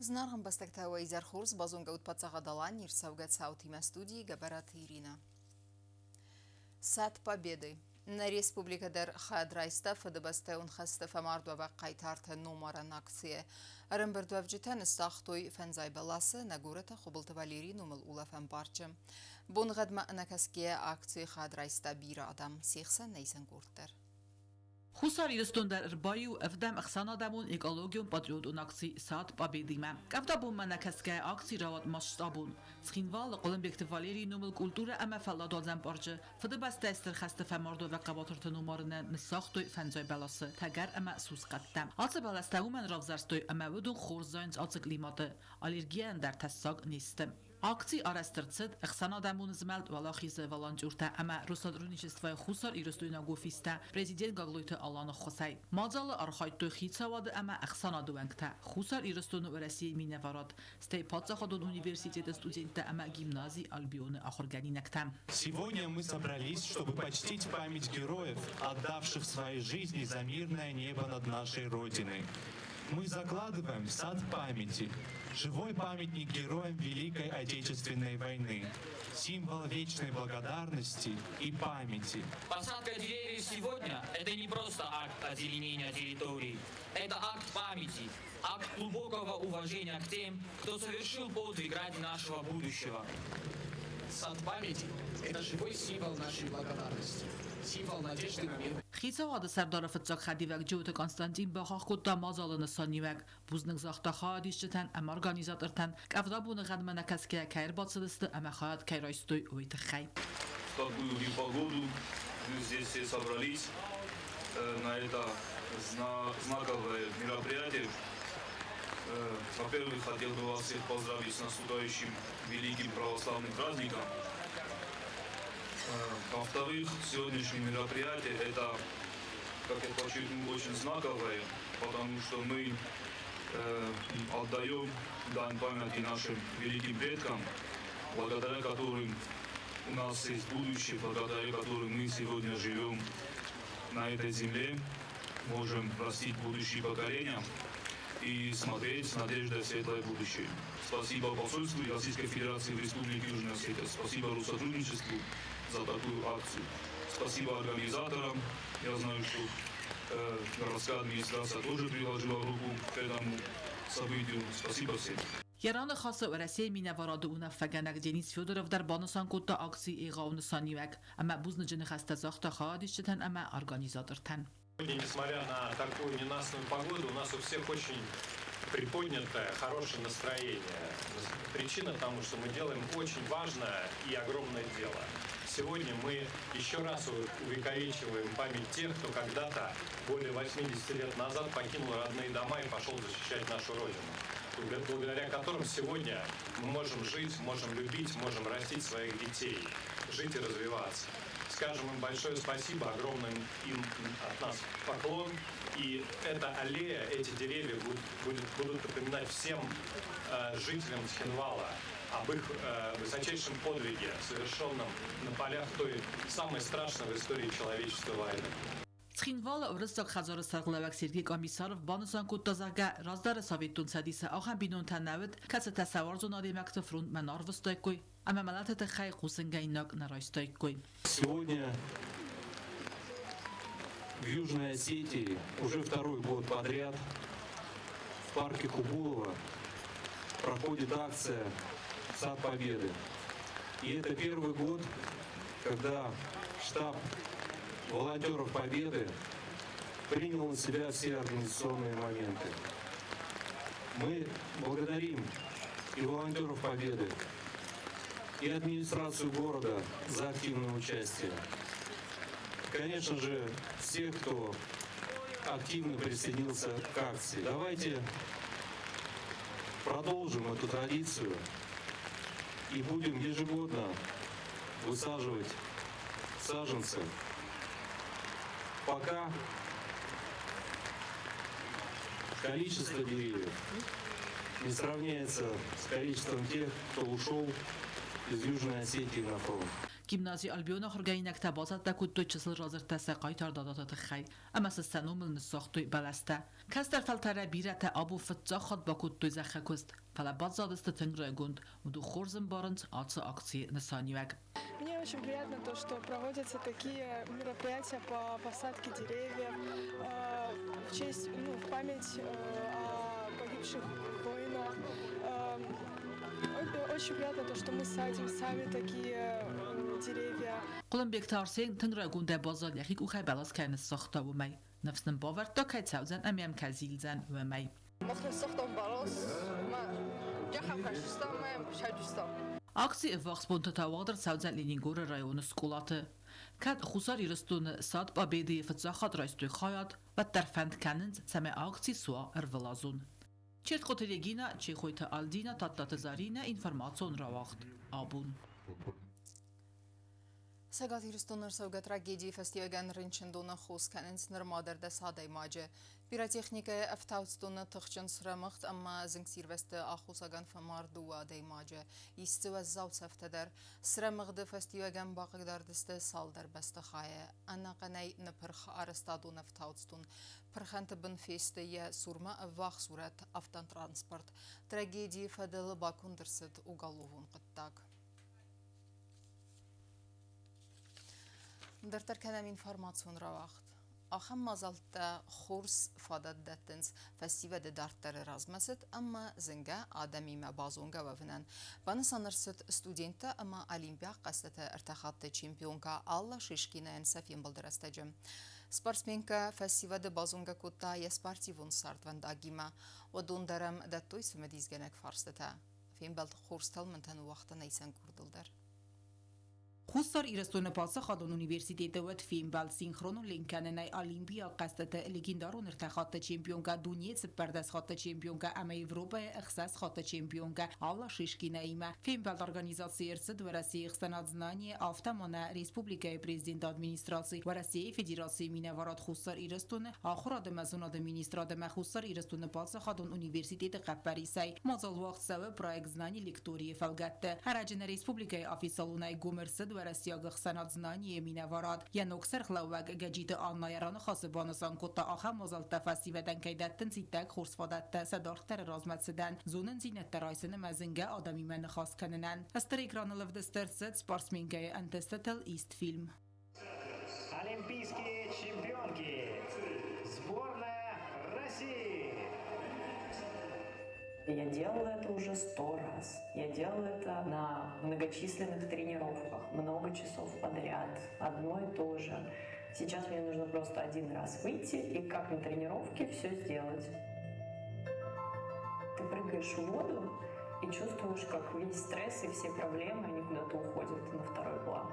Знарган бастактава изар хурс базунга утпацагадалан ирсауга цаутима студии габарат Ирина. Сад Победы. На республикадар Хадрайста фадабастеун хастафа мардова қайтарта номаран акция. Рымбардуавджитан стахтой фанзай баласы нагурата хубылта Валерий нумал улафан парча. Бунгадма накаске акции Хадрайста бира адам сехсан нейсан гуртар. Хусар ирстундар рбаю эфдам ахсанадамун экологиум патриотун акции Сад Победима. Кавдабун манакаске акции рават масштабун. Схинвал Колумбекте Валерий нумал культура ама фалладозан парча. Фадабастестер хастафа мардова қабатырта номарына нсахтой фанзай баласы. Тагар ама сусқаттам. Алцы баластауман равзарстой ама вудун хорзайнц алцы климаты. Аллергиян дар тассаг нистым. Акции арастырцыд, ахсанадамун змалт валахизы волонтюрта, ама Росотрудничество Хусар и Ростойна-Гофиста, президент Гаглойты Алана Хосай. Мазалы архайтой хитсавады, ама ахсанадуэнкта. Хусар и Ростойна в России миневарат. Стей подзаходун университета студента, ама гимназии Альбионы Ахорганинекта. Сегодня мы собрались, чтобы почтить память героев, отдавших свои жизни за мирное небо над нашей Родиной. Мы закладываем сад памяти, живой памятник героям Великой Отечественной войны, символ вечной благодарности и памяти. Посадка деревьев сегодня – это не просто акт озеленения территорий, это акт памяти, акт глубокого уважения к тем, кто совершил подвиг ради нашего будущего. Сад памяти – это живой символ нашей благодарности, символ надежды на мир. خیزاواد سردار فتزاق خدیوک جوت کنستانتین با خود مازال نسانیوک بوزنگ زاخته خادیشتن ام ارگانیزاترتن کفدا بون خدمت نکس که کیر باتسدست ام خواهد کیرایستوی اویت خی. В такую непогоду мы здесь все собрались на это знаковое мероприятие. Во-первых, хотел бы вас всех поздравить с наступающим великим православным праздником. Во-вторых, сегодняшнее мероприятие это, как я подчеркну, очень знаковое, потому что мы отдаем дань памяти нашим великим предкам, благодаря которым у нас есть будущее, благодаря которым мы сегодня живем на этой земле, можем растить будущие поколения и смотреть с надеждой в светлое будущее. Спасибо посольству Российской Федерации в Республике Южная Осетия, спасибо Росотрудничеству за такую акцию. Спасибо организаторам. Я знаю, что городская администрация тоже приложила руку к этому событию. Спасибо всем. یران خاص و رسی مینواراد اون فگنک جنیس فیودروف در بانوسان کوتا اکسی ایغاون سانیوک اما بوزن جن خسته زاخت خادیشتن اما ارگانیزاترتن. Несмотря на такую ненастную погоду, у нас у всех очень приподнятое, хорошее настроение. Причина тому, что мы делаем очень важное и огромное дело. Сегодня мы еще раз увековечиваем память тех, кто когда-то, более 80 лет назад, покинул родные дома и пошел защищать нашу Родину. Благодаря которым сегодня мы можем жить, можем любить, можем растить своих детей, жить и развиваться. Скажем им большое спасибо, огромный им от нас поклон. И эта аллея, эти деревья будут напоминать всем жителям Цхинвала об их высочайшем подвиге, совершенном на полях той самой страшной в истории человечества войны. Схинвал ورستاق خزار سرقلوک سرگی کامیسارف بانوسان کود تازگه رازدار ساویتون سدیسه آخر بینون تنوید کس تصور زنادی مکتفرون منار وستایکوی اما ملت تخی قوسنگه ایناک نرایستایکوی. Сегодня в Южной Осетии уже второй год подряд в парке Хубулова проходит акция «Сад Победы». И это первый год, когда штаб волонтеров Победы принял на себя все организационные моменты. Мы благодарим и волонтеров Победы, и администрацию города за активное участие. Конечно же, всех, кто активно присоединился к акции. Давайте продолжим эту традицию и будем ежегодно высаживать саженцы, пока количество деревьев не сравняется с количеством тех, кто ушел из Южной Осетии на фронт. Gimnazi Albiona Horgayinek tabazat dakut do çısıl razır tese qaytar dadatı xay. Ama sessanum النساختوی بلسته کس در فلتره بیرته آبو فتزا خود با کود دوی زخه کست فلا باد زادست تنگره گوند و دو خورزن بارند آتس акции نسانیوگ. Мне очень приятно то, что проводятся такие мероприятия по посадке деревьев в честь, в память о погибших воинах. Очень приятно то, что мы садим сами такие деревья. قلم بیکتارسین تنگره گونده بازاد یخیک او خی بلاس که نساخته و می نفسن باور تا که تاوزن امیم کزیل زن و می. акции вахспон татавадр саудзан ленингор район скулаты кад хусар ирстун сад победы фцахат райстой хаят ва тарфанд канент саме акции суа эрвлазун черт хотелегина чехойта алдина таттатзарина информацион равахт абун Сагат ирстунар сауга трагедии фестивалган ринчендуна хус каненс нормадер да садай маже. Пиротехника автаустуна тахчан срамахт амма зингсирвесте ахусаган фамар дуа дай маже. Истива заут сафтадар срамахды фестивалган бақыгдар дисте салдар бастахая. Анна канай напырх арестадун автаустун. Пырханты бін фесте я сурма вах сурат автотранспорт. Трагедии фадалы бакундырсыд уголовун қыттак. Дартар канам информацион равахт. Ахам мазалта хурс фадад даттенс фестивалde дартары размасыт, амма зинга адами ма базонга вавнан. Баны санырсыт студента, амма олимпиак қастаты артахатты чемпионка Алла Шишкина энсафин балдырастаджым. Спортсменка фестивалde базонга кутта я спортивун сартвандагима, одундарам даттой сумедизгенек фарстата. Фин балд хурс талмантан уақта найсан курдылдар. خصار ایرستون پاسخ خادون اونیورسیته دوت فیلم بال سینخرون لینکن نای الیمپیا قصدت لگیندارون ارتخاط چمپیون که دنیای سپردست خاط چمپیون که اما اوروپا اخصاص خاط چمپیون که الله ششکی نایمه فیلم بال ارگانیزاسی ارسد ورسی اخستناد زنانی آفتمانه ریسپوبلیکای پریزیدنت ادمینستراسی ورسی فدراسی مینوارات خصار ایرستون آخر آدم ازون ادمینستراد خصار ایرستون پاسخ خادون اونیورسیته قبریسی مازال وقت سوه پروژه زنانی لیکتوری فلگت هرجن ریسپوبلیکای آفیسالونای گومرسد ورسیاگ خسنات زنانی مینوارات یا نکسر خلوگ گجیت آنایران خاص بانسان کتا آخر مازال تفسی و دنکیدتن سیتک خورس فادت صدارتر رازمت سدن زونن زینت ترایسن مزنگه آدمی من خاص کننن استریکران لفدسترست سپارسمینگه انتستتل ایست فیلم Олимпийские чемпионки. Сборная России. Я делала это уже 100 раз. Я делала это на многочисленных тренировках, много часов подряд, одно и то же. Сейчас мне нужно просто один раз выйти и как на тренировке все сделать. Ты прыгаешь в воду и чувствуешь, как весь стресс и все проблемы, они куда-то уходят на второй план.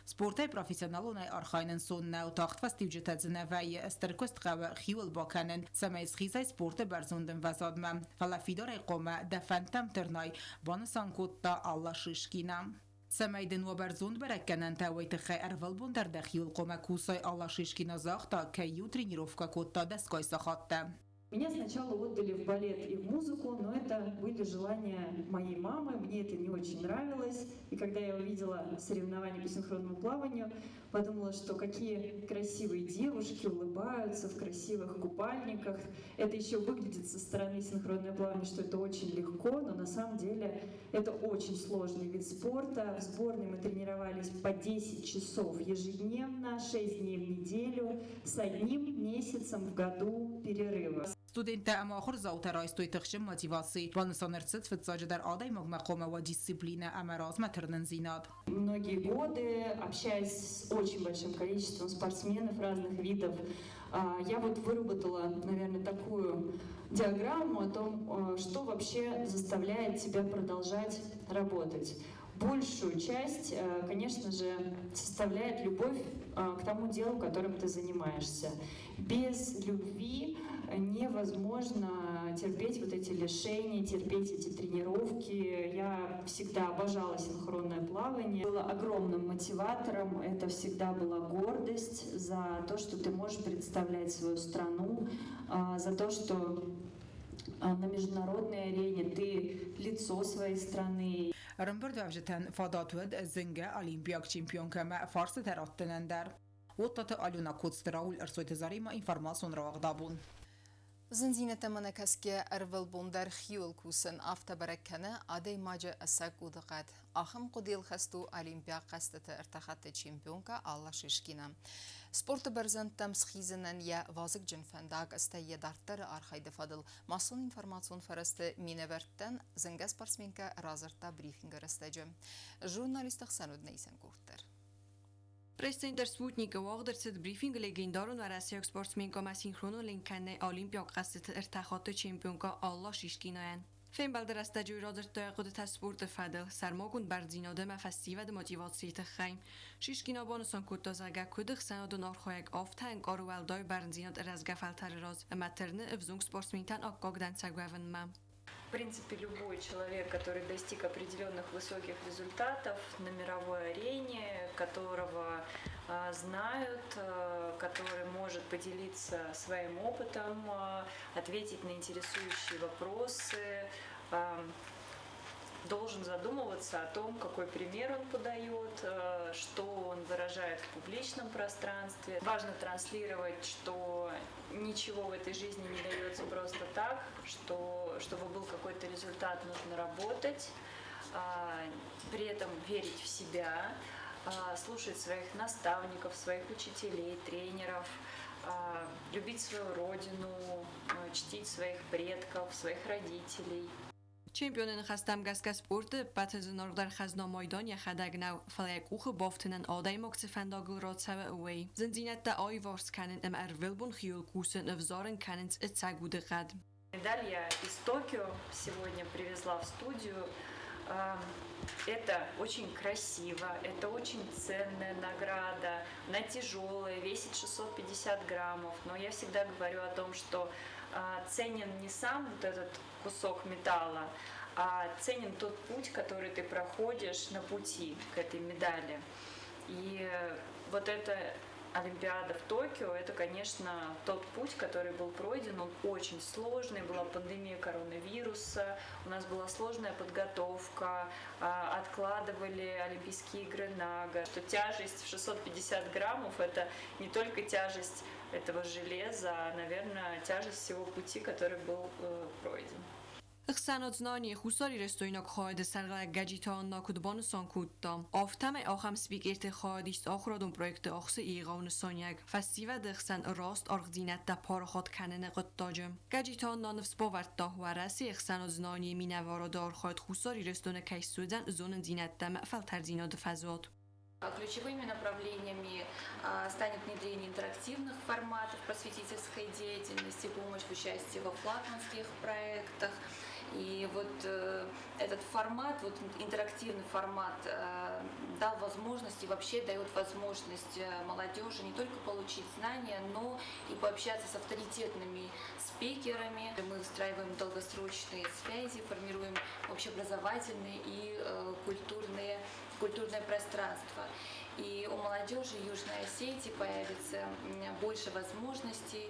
سپورتای پروفیسیونالونای آرخاینن سوننا و تاخت فستیوجت زنوی استرکست قوه خیول باکنن سمیز خیزای سپورت برزوندن وزادمم فلافیدار قومه دفنتم ترنای بانسان کتا الله ششکینم سمیدن و برزوند برکنن تاویت خی ارول بون در دخیول قومه کوسای الله ششکینا زاختا که یو тренировка کتا دستگای ساخته Меня сначала отдали в балет и в музыку, но это были желания моей мамы, мне это не очень нравилось. И когда я увидела соревнования по синхронному плаванию, подумала, что какие красивые девушки улыбаются в красивых купальниках. Это еще выглядит со стороны синхронное плавание, что это очень легко, но на самом деле это очень сложный вид спорта. В сборной мы тренировались по 10 часов ежедневно, 6 дней в неделю, с 1 месяцем в году перерыва. Студенты ама ахор заута райстой тخشم мотивации бонусонерцит фитсаджи дар адай мaqama ва дисциплина ама разма тернен зинад. Многие годы, общаясь с очень большим количеством спортсменов разных видов, я вот выработала, наверное, такую диаграмму о том, что вообще заставляет тебя продолжать работать. Большую часть, конечно же, составляет любовь к тому делу, которым ты занимаешься. Без любви невозможно терпеть вот эти лишения, терпеть эти тренировки. Я всегда обожала синхронное плавание. Было огромным мотиватором. Это всегда была гордость за то, что ты можешь представлять свою страну, за то, что на международной арене, ты лицо своей страны. Рымбыр давжетен фадатуэд зинге олимпиак чемпион кеме фарсы тераттенендер. وطة ألونا كودس تراول أرسويت زاريما إنفرماسيون رواق دابون. زنزينة منكسكي أرفل بوندر خيول كوسن أفتا بركنا عدي ماجة أساق ودقات أخم قديل خستو أولمبيا قستة ارتخت تشيمبيونكا الله ششكينا سبورت برزن تمس خيزنن يا وازق جنفنداق استيا دارتر أرخيد فضل ماسون إنفرماسيون فرست مينورتن زنگا سبارسمينكا رازرتا بريفنگ رستجم журналист خسنود نيسن كورتر Пресс-центр «Спутника» وقدرت بريفинг легендарун و رسياك سپورتسمنكا ما سينخرونو لنكنه أولمبيا قصة ارتخاط چمپيونكا الله شيشكيناين. فين بلدر استجوي رادر تاقود سپورت فدل سرماگون برزيناده ما فستيوه ده موتيواتسيت خيم. شيشكينا بانسان كوتا زاگه كودخ سنادو نارخوايق آفتنگ آرو والداي برزيناد رزگفلتر راز مترنه افزونگ سپورتسمنتان آقاقدن سگوهن مم. В принципе, любой человек, который достиг определенных высоких результатов на мировой арене, которого знают, который может поделиться своим опытом, ответить на интересующие вопросы, должен задумываться о том, какой пример он подает, что он выражает в публичном пространстве. Важно транслировать, что ничего в этой жизни не дается просто так, что чтобы был какой-то результат, нужно работать, при этом верить в себя, слушать своих наставников, своих учителей, тренеров, любить свою родину, чтить своих предков, своих родителей. چمپیونن خستم گسک سپورت باتزنار در خزنا مایدان یا خداگ نو فلیک اوخ بافتنن آدای مکس فنداگل راد سوه اوی زنزینت دا آی وارس کنن ام ارولبون خیول کوسن افزارن کننز اتساگوده قد. Медаль я из Токио сегодня привезла в студию. Это очень красиво, это очень ценная награда, она тяжелая, весит 650 граммов, но я всегда говорю о том, что ценен не сам вот этот кусок металла, а ценен тот путь, который ты проходишь на пути к этой медали. И вот эта Олимпиада в Токио, это, конечно, тот путь, который был пройден, он очень сложный, была пандемия коронавируса, у нас была сложная подготовка, откладывали Олимпийские игры на год. Что тяжесть в 650 граммов – это не только тяжесть этого железа, а, наверное, тяжесть всего пути, который был пройден. اخسانات زنانی خوساری رستویناک خواهد سرگل گجیتان ناکدبان سانکود دام. آفتم آخم سپیک ارتخادیست آخرادون پرویکت آخس ایغان سانیگ. فستیو دخسن راست آرخدینت دا پارخات کنن قطاجم. گجیتان نانفس باورد دا و رسی اخسانات زنانی مینوارا دار خواهد خوساری رستونه کش سودن زون دینت دا مقفل ترزینات فزاد. Ключевыми направлениями станет внедрение интерактивных форматов просветительской деятельности, помощь в участии во флагманских проектах. И вот этот формат, вот интерактивный формат дал возможность и вообще дает возможность молодежи не только получить знания, но и пообщаться с авторитетными спикерами. Мы выстраиваем долгосрочные связи, формируем общеобразовательные и культурное пространство. И у молодежи Южной Осетии появится больше возможностей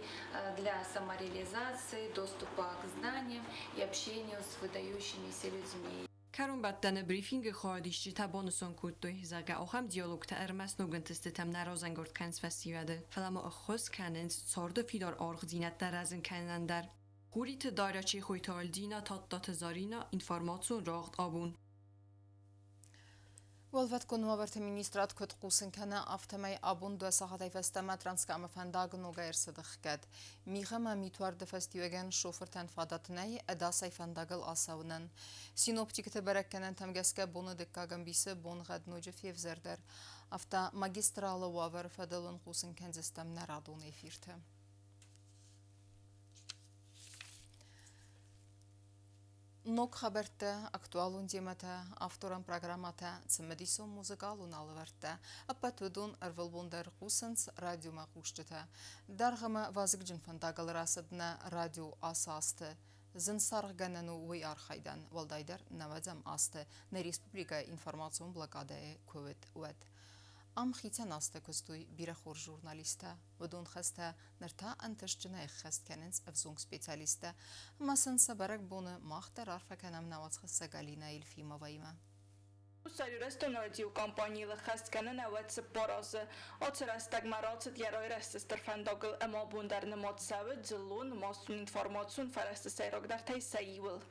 для самореализации, доступа к знаниям и общению с выдающимися людьми. کرون بدن بریفینگ خواهدیش تبانسون کودوی زاگه آخم دیالوگ تا ارمس نوگن تستم نرازنگرد کنس فستیواده فلما اخوز کننز سارد فیدار آرخ زینت در ازن کنن در خوریت دایره چی خوی تال دینا تا داتزارینا اینفارماتسون راغد آبون والفت كنوابرت مينيسترات كت قوسن كنا افتماي ابون دو ساعتي فستما ترانسكام فنداغ نوغير صدخكت ميخما ميتوار دفستيوغن شوفرتن فاداتناي ادا سيفنداغل اساونن سينوبتيك تبركنن تمغسكا بونو دكاغن بيسه بون غد نوجف يفزردر افتا ماجسترال وافر فدلن قوسن كنزستم نرادون افيرته Нок хабарта актуалун темата авторам программата цемедисо музыкалун алварта апатудун арвалбундар хусенс радио махушчата даргама вазыгжин фандагал расадна радио асасты зынсарганану уй архайдан валдайдар навадзам асты на республика информацион блокадае көвет уэд ام خیتن است کستوی بیر خور ژورنالیسته و دون خسته نرتا انتش جنای خست کننز افزونگ سپیتالیسته مسن سبرک بونه ماختر عرفه کنم نواز خسته گالینا الفیما وایما Սարի ռեստոնարդիու կամպանիիլը խաստկանը նավացը պարազը, ոցրաստակ մարացըտ երոյր էստս տրվանդոգլ əmabundar նմոցավը ձլուն մասուն ինформացուն ֆարաստը սայրոգդար թայ սայիվլ.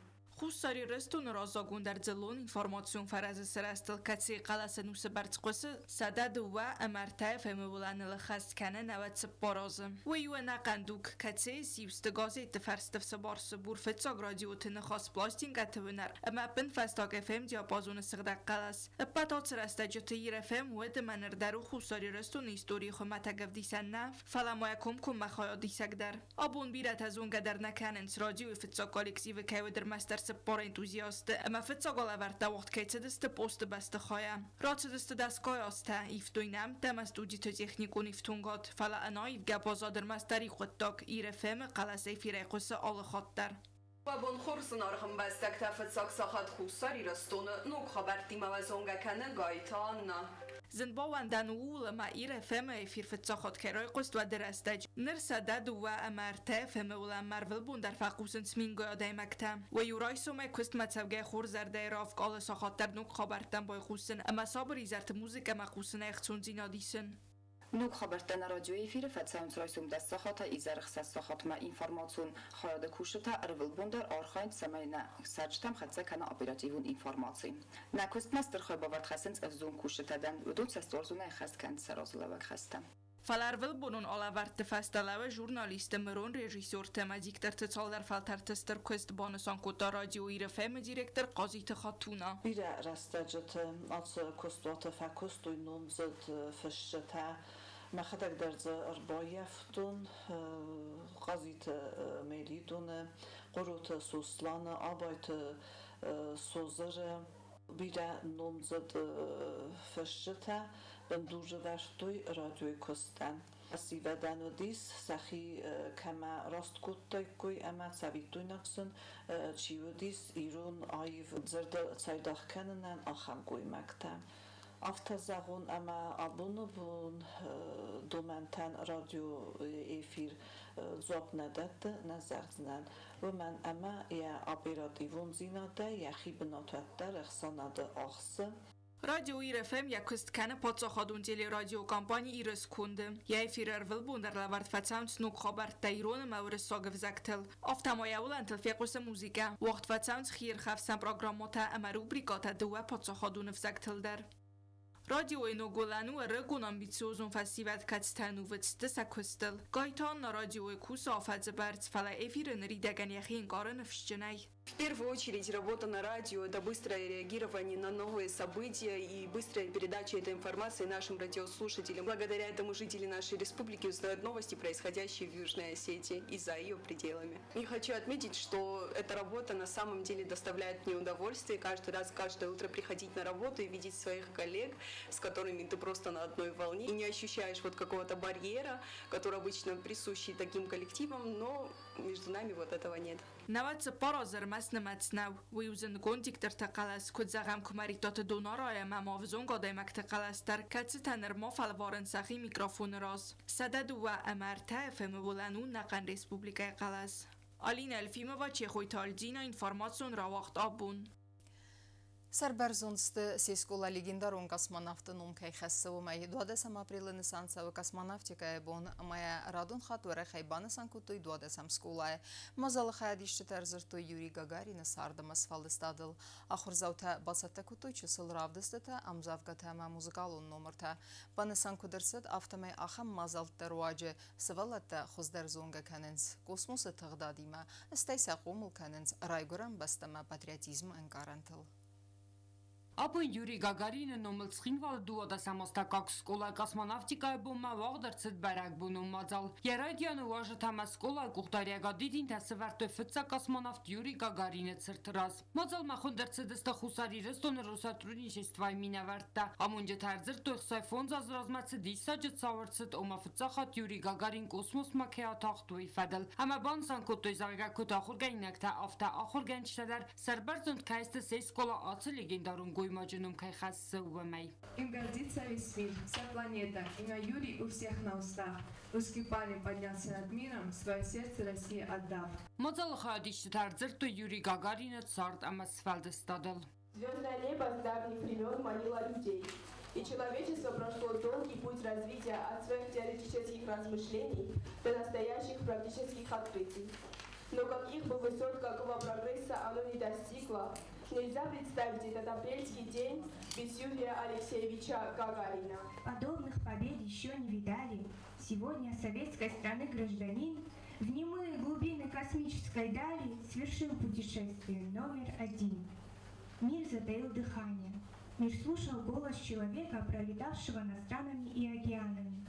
Խուսարի ռեստոնար ազագունդար ձլուն ինформացիոն ֆարազը սրաստել կացի qalası նուսը բարձկոսը սադադը վա ամարտայվ հեմուլանելը խաստկանը նավացը պարազը. Ու նaqanduk կացի սիվստը գազետը ֆարստև սբարսը բուրֆեցակ ռադիոթը նխաս պլաստին կաթվնար ամա պն ֆաստակ FM դիապազոնը սղդակ qalas. Պատոց ռաստաջը FM ուեդը մանրդարու խուսարի ռեստոնի իսტორիի խմատագավդիսաննավ ֆալամոյակում կում մախայոդիսակդար. Աբուն բիրաթազուն գադարնականենց ռադիոյի ֆեցակ կոլեկտիվը կայվդր մաստեր Por entuziaste, ma fetsogola varta ochtkeitsedeste poste beste khoya. Ratsedeste daskoyaste, iftuinam, tema studi te technikun iftungot, fala anaiv gapozader mastari khottak, irefem qalase fireqose alle khattar. Babon khursun arham bastak tafetsak sahat khusar irastone, nuk khabarti mavazongakane gaitanna. زنباوندن اول ما ایره فهم فیر فتساخت کرای قست و درستج نرسدد و امرته فهم ولا مرول بون در فقوسن سمینگو دایمکتم و یورای سومه کست متسوگه خور زرده راف قال ساخت در نوک خبرتن بای خوسن اما صابری زرت موزیک اما خوسن اختون زینادیسن نوک خبرتن رادیوی فیر فتسایم رایسوم دست ساخت ایزرخ ساخت ما اینفورماسیون خیاد کوشتا ارول بوندر آرخاین سماینا سرچتم خدسه کنه اپراتیون اینفورماسی نکست مستر خو باورد خسنس افزون کوشتا دن و دون سستورزونه خست کند سرازلوک خستم فالارول بونون آلاورد فستلاوه ژورنالیست مرون رژیسور تمادیکتر تسالدر فالترتستر کست بانسان کوتا رادیو ایرفم دیرکتر قاضیت خاتونا بیره رستجت از کستوات فکستوی نمزد فشتا مخدک درز اربایفتون قاضیت میلیدون قروت سوسلان آبایت سوزر بیره نمزد فشتا بندوج ورتوی رادیوی کستن اسی و دنودیس سخی کما راست کتای کوی اما سویتوی نقصن چیودیس ایرون آیو زرد سایداخ کننن آخم گوی مکتم افتزاغون اما ابونو بون دومنتن رادیو ایفیر زوب ندد نزرزنن و من اما یا اپراتیون زیناده یا خیب ناتوتر اخساناده آخسه رادیو ایرفم یکست کنه پادساخادون جلی رادیو کامپانی ایرس کنده یای فیرر ول بوندر لورد فتساونس نوک خبر تایرون مورس ساگف زکتل افتمای اول انتل فیقوس موزیکا وقت فتساونس خیر خفسن پروگراماتا اما روبریکاتا دو پادساخادون فزکتل در رادیو اینو گلانو رگون امبیتسیوزون فستیوال کاتستانو وچته سکستل گایتان رادیو کوس آفت برد فلا افیرن ریدگن یخین کارن فشجنای В первую очередь, работа на радио – это быстрое реагирование на новые события и быстрая передача этой информации нашим радиослушателям. Благодаря этому жители нашей республики узнают новости, происходящие в Южной Осетии и за ее пределами. И хочу отметить, что эта работа на самом деле доставляет мне удовольствие. Каждый раз, каждое утро приходить на работу и видеть своих коллег, с которыми ты просто на одной волне. И не ощущаешь вот какого-то барьера, который обычно присущий таким коллективам, но между нами вот этого нет. مسنمتناو ویوزن گوندیکتر تقلس کد زغم کمریتات دونارای مماوزون گاده مکتقلس در کتس تنر ما فالوارن سخی میکروفون راز سدد و امرته فهم بولنون نقن ریسپوبلیکای قلس آلین الفیم و چه خوی تالجین اینفورماسیون را وقت آبون Сарбарзонсты сескола легендарон космонавтының кайхасы умай 20 апрелы сансавы космонавтика бон мая радон хатура хайбаны санкутой 20 скулай мазалы хаядишчы тарзыртой Юрий Гагарин сардымас фалдыстадыл ахурзаута басатта кутой чысыл равдыстыта амзавгата ма музыкалун номерта баны санкудырсыд автомай ахам мазалтта руаджы сывалатта хуздарзонга каненс космосы тығдадима істайса қомыл каненс райгуран бастама патриотизм анкарантыл Ապն Յուրի Գագարինը նոմլցխինվալ դուոդա սամոստակակ սկոլա կոսմոնավտիկա բումա վաղդրցդ բարակ բունում մածալ։ Երայդյանը ուաժը թամասկոլա կուղտարյագադիդին թասվարտը ֆծա կոսմոնավտ Յուրի Գագարինը ծրտրազ։ Մածալ մախոնդրցդ ստա խուսարի ռստոնը ռուսատրունիշեստվայ մինավարտա։ Ամունջը թարձր տույխսայ ֆոնզ ազրազմացը դիսաջը ծավրցդ ոմա ֆծախատ Յուրի Գագարին կոսմոս մակեատախտուի ֆադել։ Համա բանսան կոտոյ զարգակոտ ախուրգայնակտա ավտա ախուրգանչտադար սարբարզոնդ կայստը սեյսկոլա ացը լեգենդարուն гоймаҷунум кай хасса увамай. Им гордится весь мир, вся планета. Имя Юрий у всех на устах. Русский парень поднялся над миром, свое сердце России отдав. Мозал хаадишти тарзерту Юрий Гагарина царт амасфалдестадал. Звездное небо с давних времен манило людей. И человечество прошло долгий путь развития от своих теоретических размышлений до настоящих практических открытий. Но каких бы высот, какого прогресса оно не достигло, нельзя представить этот апрельский день без Юрия Алексеевича Гагарина. Подобных побед еще не видали. Сегодня советской страны гражданин в немые глубины космической дали совершил путешествие номер 1. Мир затаил дыхание. Мир слушал голос человека, пролетавшего над странами и океанами.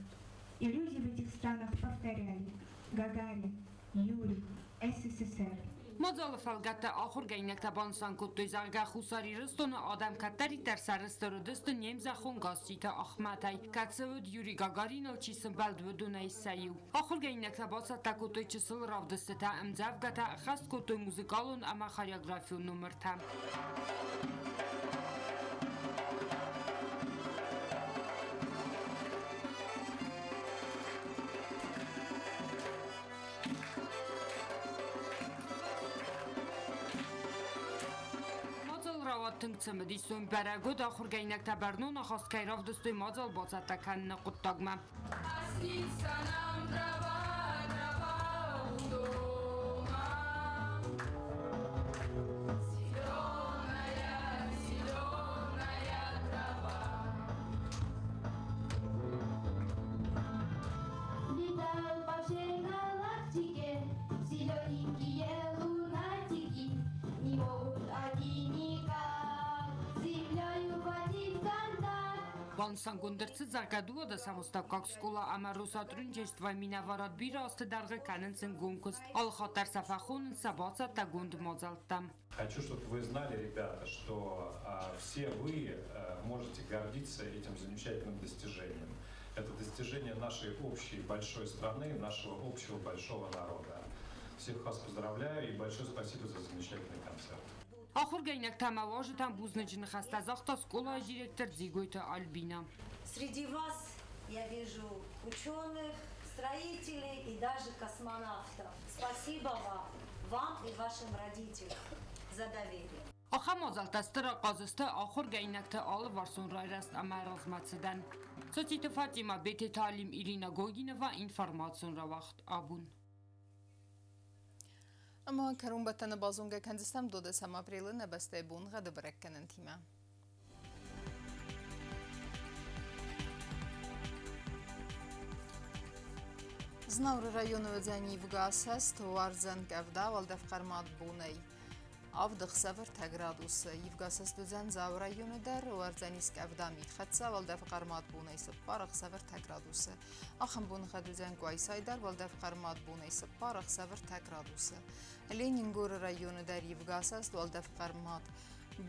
И люди в этих странах повторяли: Гагарин, Юрий, СССР. مازال فلگت آخر گینک تبان سانکوت دوی زرگه خوصاری رستون آدم کتری در سرستر و دست نیم زخون گاستی تا اخمتای کتسود یوری گاگارین و چیسم بلد و دونه سیو آخر گینک تبان ستاکوت دوی چسل راو دست تا امزاف گتا خست کوت دوی موزیکالون اما خریاگرافیون نمر تم تنگسمدیسون برگود آخر گینک تبرنون آخاست که راف دستوی مازال بازد تکن نقود تاگمه Сангундерцы заргадуа да самостав скула амару сотрудничество минаварат бирасты даргы каненсен гункус алхатар сафахун сабаца тагунд мозалтам. Хочу, чтобы вы знали, ребята, что все вы можете гордиться этим замечательным достижением. Это достижение нашей общей большой страны, нашего общего большого народа. Всех вас поздравляю и большое спасибо за замечательный концерт. آخر گینک تماواج تام بوزنجن خست از آخت اسکولا دиректор Зигойта Альбина. Среди вас я вижу ученых, строителей и даже космонавтов. Спасибо вам и вашим родителям за доверие. آخر مازالتستر قازسته آخر گینک تا آل وارسون رای رست اما رازمتسدن. سوتیت فاطمه بیت تعلیم ایرینا گوگینه و اینفرماسیون را وقت آبون. Ama karun batana bazonga kandistam 2 aprili nebaste bunga da brekkanen tima. Znavr rayonu ödzəni Yivgasas Tuarzan Gavda Valdef Qarmat Bunay. Avdıq 7 gradus Yivgasas dözən Zav rayonu dar Tuarzaniz Gavda mitxatsa Valdef Qarmat Bunay Paraq 7 gradus. Axın bunğa dözən Qaysay dar Valdef Qarmat Bunay Paraq 7 gradus. Leningor rayonu dar Yivgasas Valdef Qarmat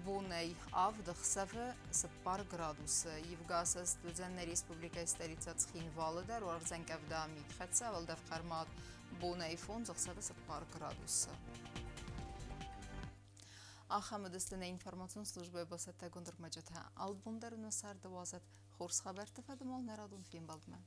Bunay avdıq 7 gradus. Yivgasas dözən Respublika stolica Txinvalı dar Tuarzan Gavda mitxatsa Valdef Qarmat Bunay fon 7 gradus. Ахамедстана информацион службаи босатта гундурмаҷата албумдаруну сар 12 хурс хабар тафадмол нарадун фим балдман.